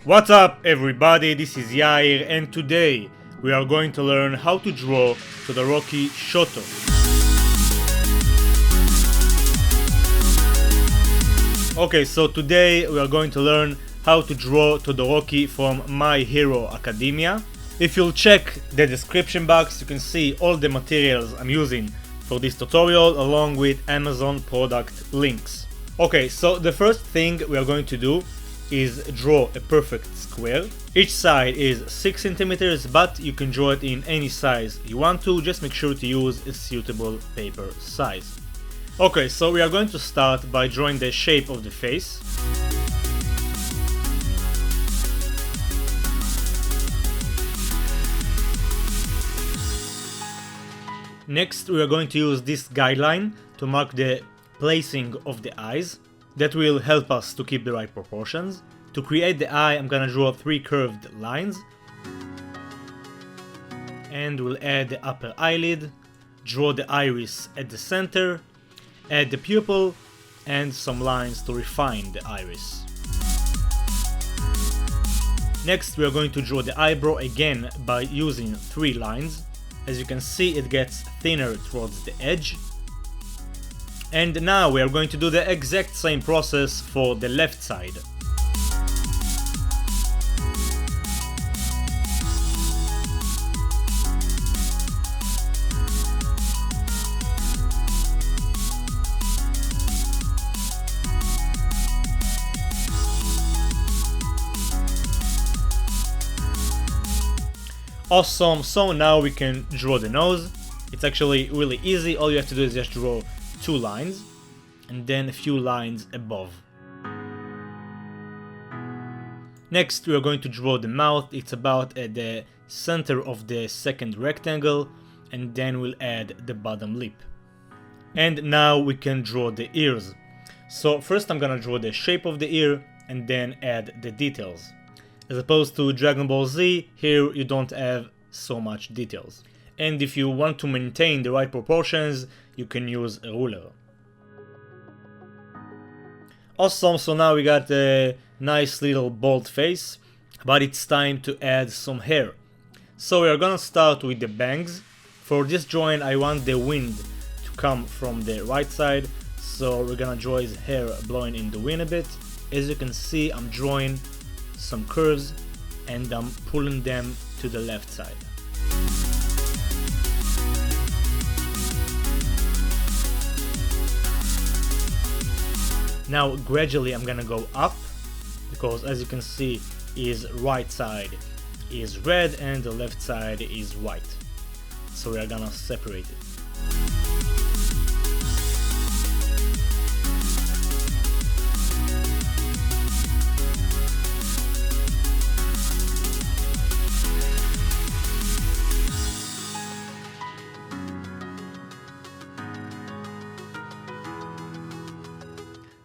What's up everybody, this is Yair and today we are going to learn how to draw Todoroki Shouto. Okay, so today we are going to learn how to draw Todoroki from My Hero Academia. If you'll check the description box, you can see all the materials I'm using for this tutorial along with Amazon product links. Okay, so the first thing we are going to do is draw a perfect square. Each side is 6 centimeters, but you can draw it in any size you want to, just make sure to use a suitable paper size. Okay, so we are going to start by drawing the shape of the face. Next, we are going to use this guideline to mark the placing of the eyes. That will help us to keep the right proportions. To create the eye, I'm gonna draw 3 curved lines. And we'll add the upper eyelid, draw the iris at the center, add the pupil, and some lines to refine the iris. Next, we are going to draw the eyebrow again by using 3 lines. As you can see, it gets thinner towards the edge. And now we are going to do the exact same process for the left side. Awesome, so now we can draw the nose. It's actually really easy, all you have to do is just draw 2 lines and then a few lines above. Next we are going to draw the mouth. It's about at the center of the second rectangle, and then we'll add the bottom lip. And now we can draw the ears. So first I'm gonna draw the shape of the ear and then add the details. As opposed to Dragon Ball Z, here you don't have so much details. And if you want to maintain the right proportions, you can use a ruler. Awesome, so now we got a nice little bald face, but it's time to add some hair. So we are gonna start with the bangs. For this drawing I want the wind to come from the right side, so we're gonna draw his hair blowing in the wind a bit. As you can see, I'm drawing some curves and I'm pulling them to the left side. Now gradually I'm gonna go up, because as you can see his right side is red and the left side is white. So we are gonna separate it.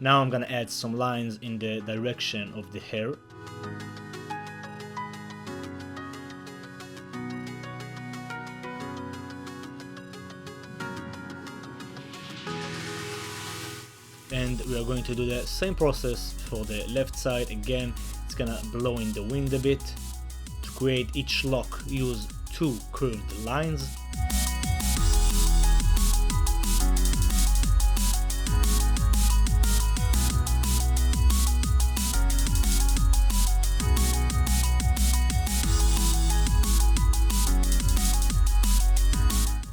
Now I'm gonna add some lines in the direction of the hair. And we are going to do the same process for the left side. Again, it's gonna blow in the wind a bit. To create each lock, use 2 curved lines.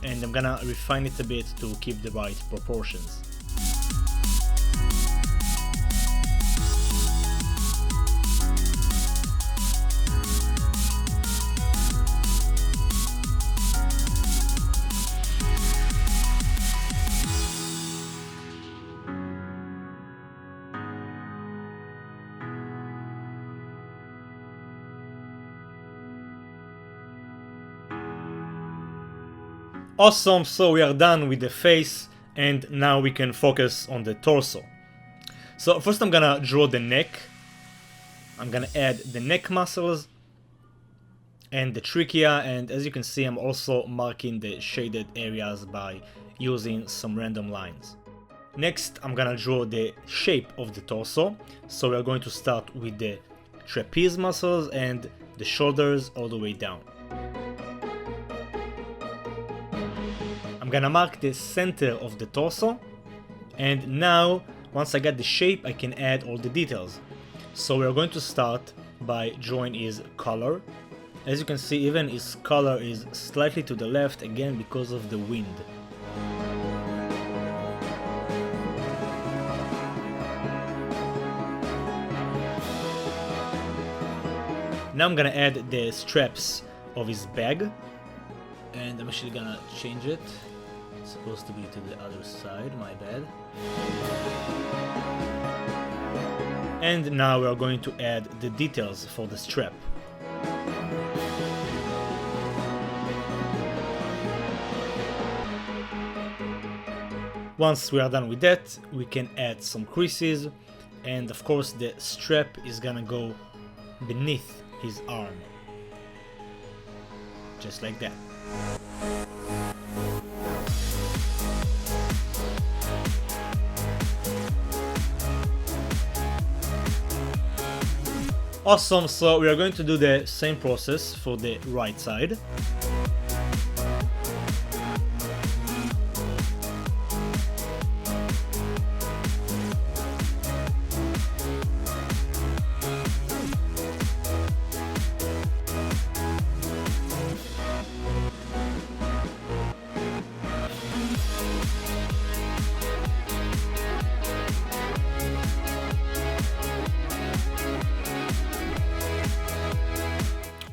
And I'm gonna refine it a bit to keep the right proportions. Awesome, so we are done with the face and now we can focus on the torso. So first I'm gonna draw the neck. I'm gonna add the neck muscles and the trachea, and as you can see I'm also marking the shaded areas by using some random lines. Next I'm gonna draw the shape of the torso. So we are going to start with the trapeze muscles and the shoulders all the way down. I'm gonna mark the center of the torso, and now once I got the shape I can add all the details. So we're going to start by drawing his color. As you can see, even his color is slightly to the left, again because of the wind. Now I'm gonna add the straps of his bag, and I'm actually gonna change it. It's supposed to be to the other side, my bad. And now we are going to add the details for the strap. Once we are done with that, we can add some creases, and of course the strap is gonna go beneath his arm. Just like that. Awesome, so we are going to do the same process for the right side.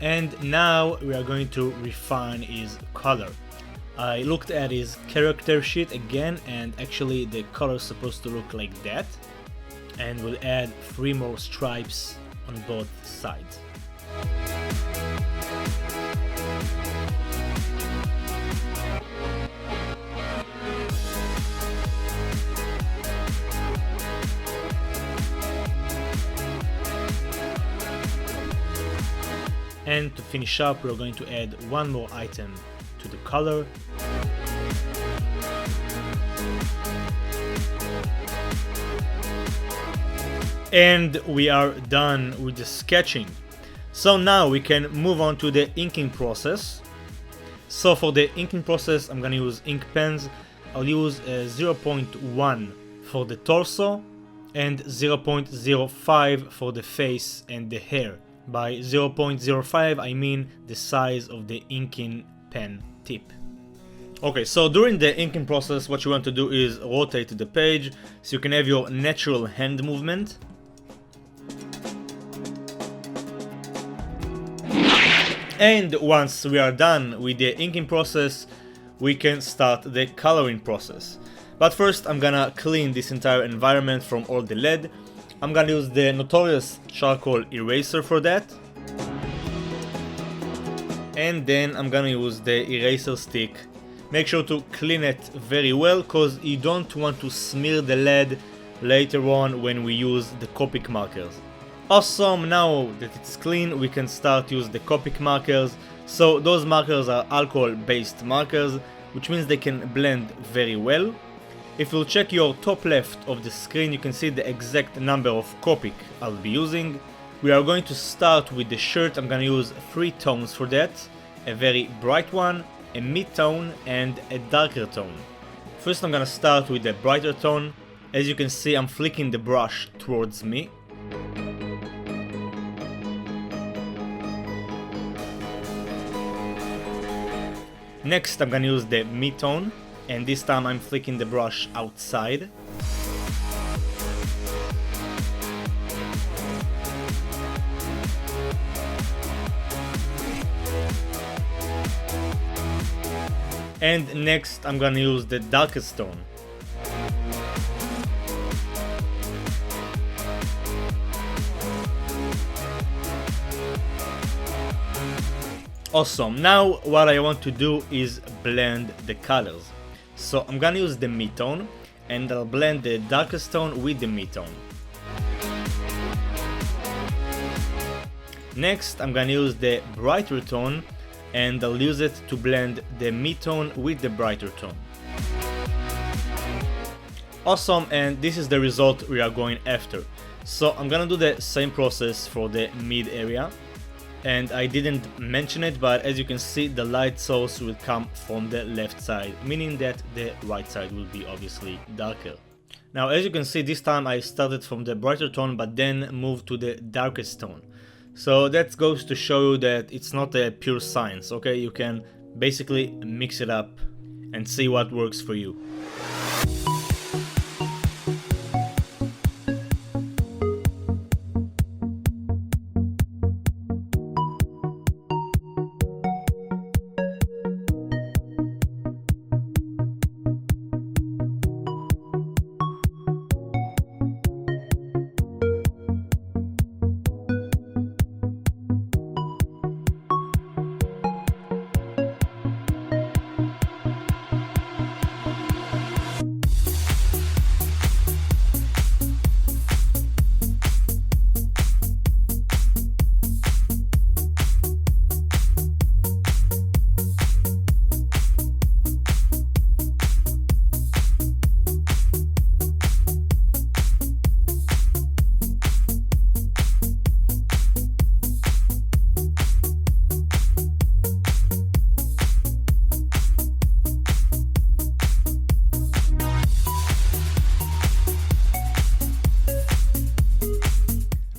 And now we are going to refine his color. I looked at his character sheet again, and actually the color is supposed to look like that. And we'll add 3 more stripes on both sides. And to finish up, we're going to add 1 more item to the color. And we are done with the sketching. So now we can move on to the inking process. So for the inking process, I'm gonna use ink pens. I'll use 0.1 for the torso and 0.05 for the face and the hair. By 0.05 I mean the size of the inking pen tip. Okay, so during the inking process what you want to do is rotate the page so you can have your natural hand movement. And once we are done with the inking process, we can start the coloring process. But first I'm gonna clean this entire environment from all the lead. I'm gonna use the notorious charcoal eraser for that. And then I'm gonna use the eraser stick. Make sure to clean it very well, because you don't want to smear the lead later on when we use the copic markers. Awesome, now that it's clean we can start use the copic markers. So those markers are alcohol based markers, which means they can blend very well. If you'll check your top left of the screen, you can see the exact number of copic I'll be using. We are going to start with the shirt. I'm gonna use 3 tones for that. A very bright one, a mid-tone and a darker tone. First I'm gonna start with the brighter tone. As you can see, I'm flicking the brush towards me. Next I'm gonna use the mid-tone, and this time I'm flicking the brush outside. And next I'm gonna use the darkest tone. Awesome, now what I want to do is blend the colors. So I'm gonna use the mid-tone and I'll blend the darkest tone with the mid-tone. Next I'm gonna use the brighter tone and I'll use it to blend the mid-tone with the brighter tone. Awesome, and this is the result we are going after. So I'm gonna do the same process for the mid area, and I didn't mention it, but as you can see, the light source will come from the left side, meaning that the right side will be obviously darker. Now as you can see, this time I started from the brighter tone but then moved to the darkest tone. So that goes to show you that it's not a pure science, okay? You can basically mix it up and see what works for you.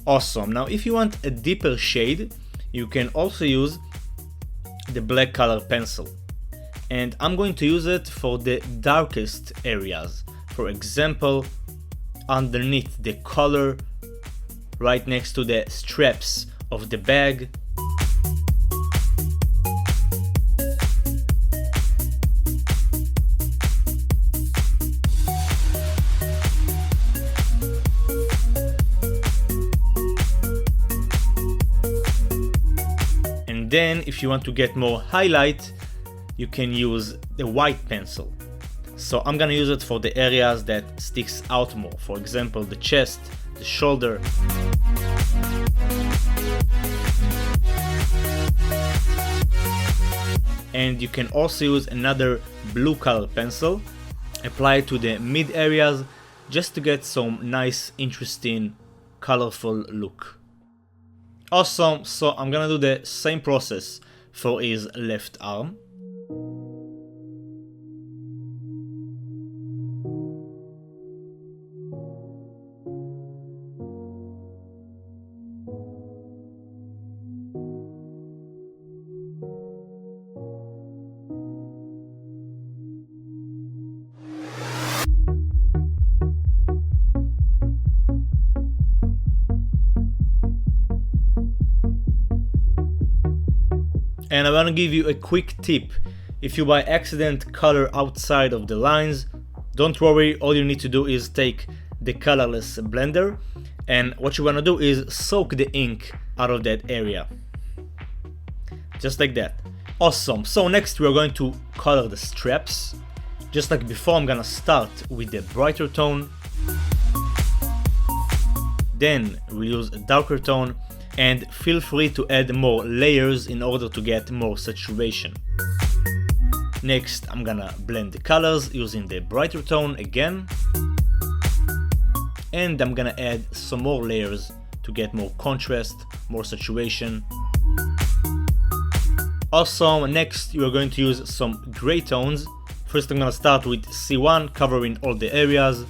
Awesome. Now if you want a deeper shade, you can also use the black color pencil, and I'm going to use it for the darkest areas. For example, underneath the collar, right next to the straps of the bag. Then if you want to get more highlight, you can use the white pencil. So I'm gonna use it for the areas that sticks out more. For example, the chest, the shoulder. And you can also use another blue color pencil, apply it to the mid areas just to get some nice, interesting, colorful look. Awesome, so I'm gonna do the same process for his left arm. And I want to give you a quick tip. If you by accident color outside of the lines, don't worry, all you need to do is take the colorless blender, and what you want to do is soak the ink out of that area. Just like that. Awesome, so next we are going to color the straps. Just like before, I'm gonna start with the brighter tone, then we'll use a darker tone, and feel free to add more layers in order to get more saturation. Next, I'm gonna blend the colors using the brighter tone again, and I'm gonna add some more layers to get more contrast, more saturation. Also, next you are going to use some gray tones. First I'm gonna start with C1, covering all the areas.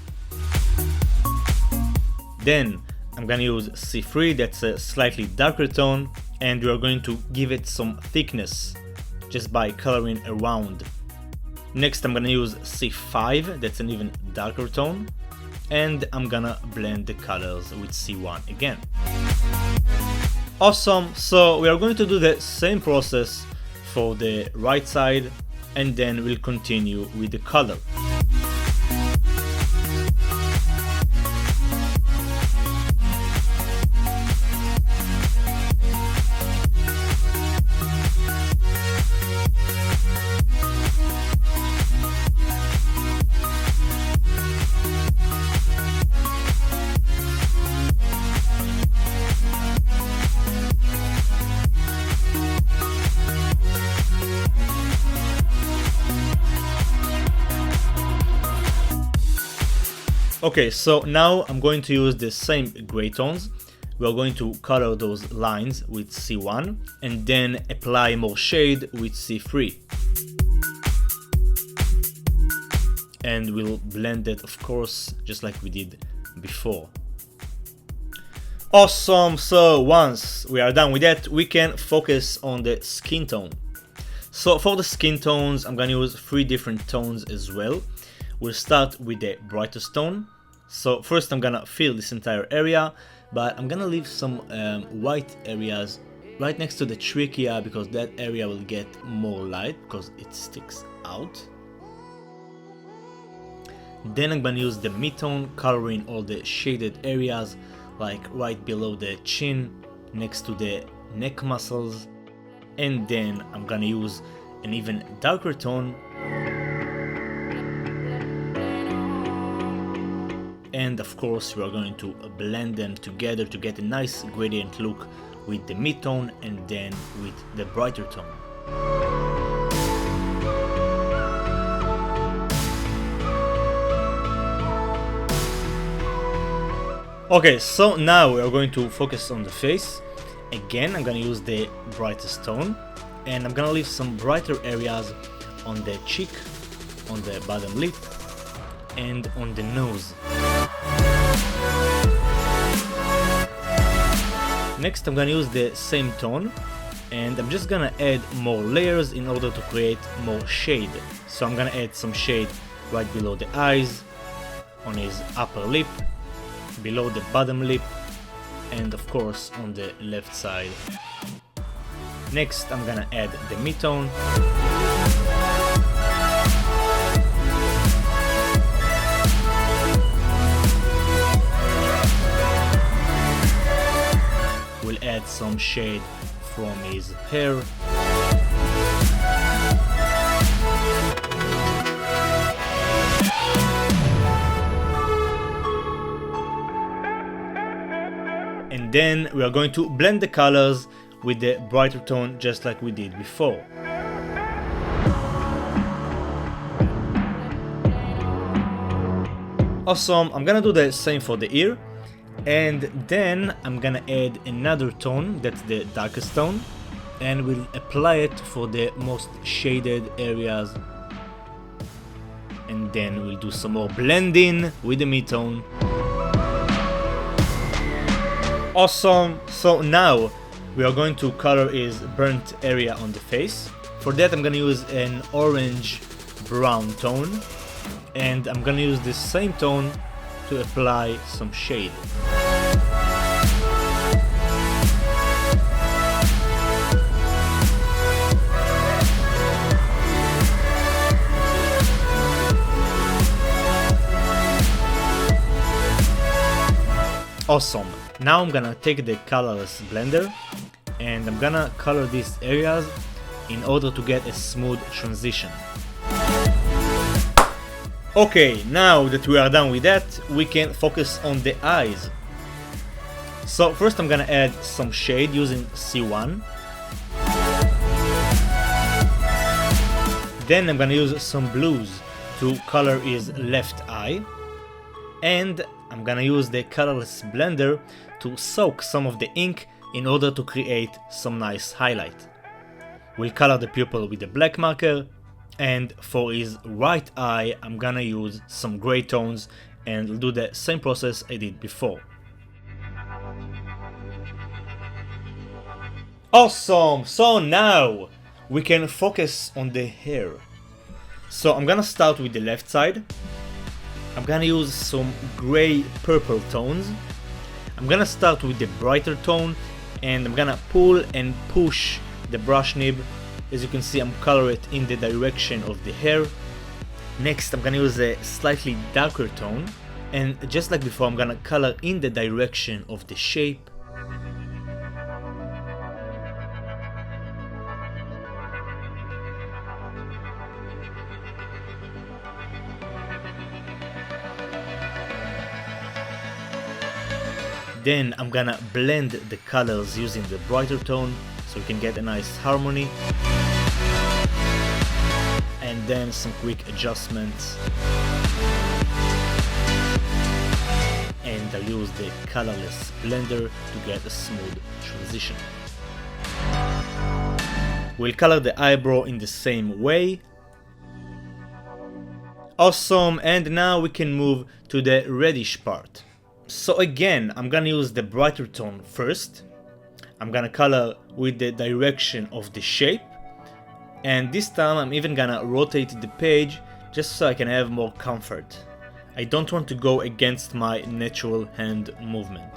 Then I'm gonna use C3, that's a slightly darker tone, and we are going to give it some thickness just by coloring around. Next I'm gonna use C5, that's an even darker tone, and I'm gonna blend the colors with C1 again. Awesome, so we are going to do the same process for the right side, and then we'll continue with the color. Okay, so now I'm going to use the same gray tones. We're going to color those lines with C1 and then apply more shade with C3. And we'll blend it, of course, just like we did before. Awesome, so once we are done with that, we can focus on the skin tone. So for the skin tones, I'm gonna use 3 different tones as well. We'll start with the brightest tone. So first I'm gonna fill this entire area, but I'm gonna leave some white areas right next to the trachea because that area will get more light because it sticks out. Then I'm gonna use the mid-tone, coloring all the shaded areas, like right below the chin, next to the neck muscles. And then I'm gonna use an even darker tone. And of course we are going to blend them together to get a nice gradient look with the mid-tone and then with the brighter tone. Okay, so now we are going to focus on the face. Again, I'm gonna use the brightest tone and I'm gonna leave some brighter areas on the cheek, on the bottom lip and on the nose. Next I'm gonna use the same tone and I'm just gonna add more layers in order to create more shade. So I'm gonna add some shade right below the eyes, on his upper lip, below the bottom lip, and of course on the left side. Next I'm gonna add the mid-tone. We'll add some shade from his hair. And then we are going to blend the colors with the brighter tone just like we did before. Awesome, I'm gonna do the same for the ear. And then I'm gonna add another tone, that's the darkest tone, and we'll apply it for the most shaded areas. And then we'll do some more blending with the mid-tone. Awesome, so now we are going to color his burnt area on the face. For that I'm gonna use an orange brown tone and I'm gonna use this same tone to apply some shade. Awesome. Now I'm gonna take the colorless blender and I'm gonna color these areas in order to get a smooth transition. Okay, now that we are done with that, we can focus on the eyes. So first I'm gonna add some shade using C1. Then I'm gonna use some blues to color his left eye. And I'm gonna use the colorless blender to soak some of the ink in order to create some nice highlight. We'll color the pupil with the black marker, and for his right eye I'm gonna use some gray tones and do the same process I did before. Awesome! So now we can focus on the hair. So I'm gonna start with the left side. I'm gonna use some gray purple tones. I'm gonna start with the brighter tone and I'm gonna pull and push the brush nib. As you can see, I'm coloring it in the direction of the hair. Next I'm gonna use a slightly darker tone and just like before I'm gonna color in the direction of the shape. Then I'm gonna blend the colors using the brighter tone so we can get a nice harmony. And then some quick adjustments. I'll use the colorless blender to get a smooth transition. We'll color the eyebrow in the same way. Awesome, and now we can move to the reddish part. So again, I'm gonna use the brighter tone first. I'm gonna color with the direction of the shape, and this time I'm even gonna rotate the page just so I can have more comfort. I don't want to go against my natural hand movement.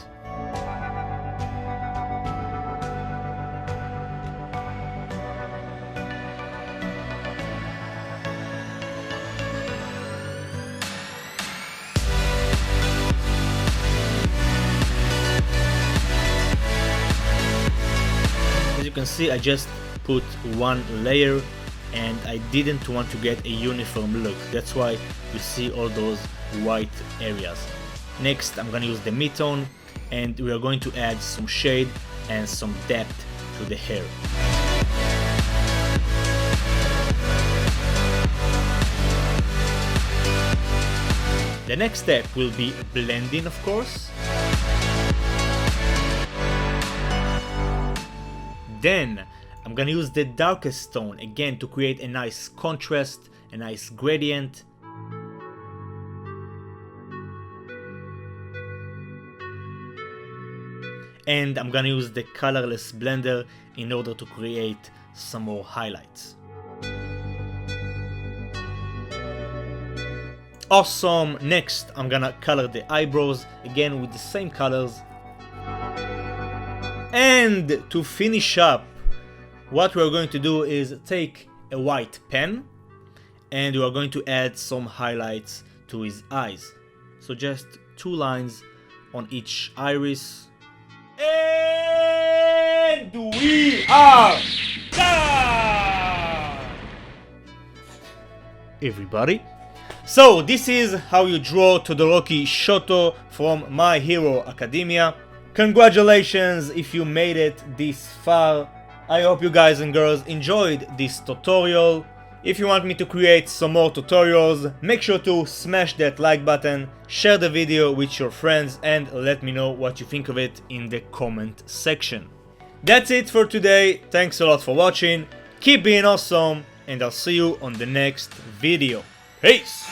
As you can see, I just put one layer and I didn't want to get a uniform look. That's why you see all those white areas. Next, I'm gonna use the mid-tone and we are going to add some shade and some depth to the hair. The next step will be blending, of course. Then I'm gonna use the darkest tone again to create a nice contrast, a nice gradient. And I'm gonna use the colorless blender in order to create some more highlights. Awesome! Next, I'm gonna color the eyebrows again with the same colors. And to finish up, what we're going to do is take a white pen and we are going to add some highlights to his eyes. So just 2 lines on each iris. And we are done! Everybody. So this is how you draw Todoroki Shouto from My Hero Academia. Congratulations if you made it this far. I hope you guys and girls enjoyed this tutorial. If you want me to create some more tutorials, make sure to smash that like button, share the video with your friends and let me know what you think of it in the comment section. That's it for today, thanks a lot for watching, keep being awesome and I'll see you on the next video. Peace!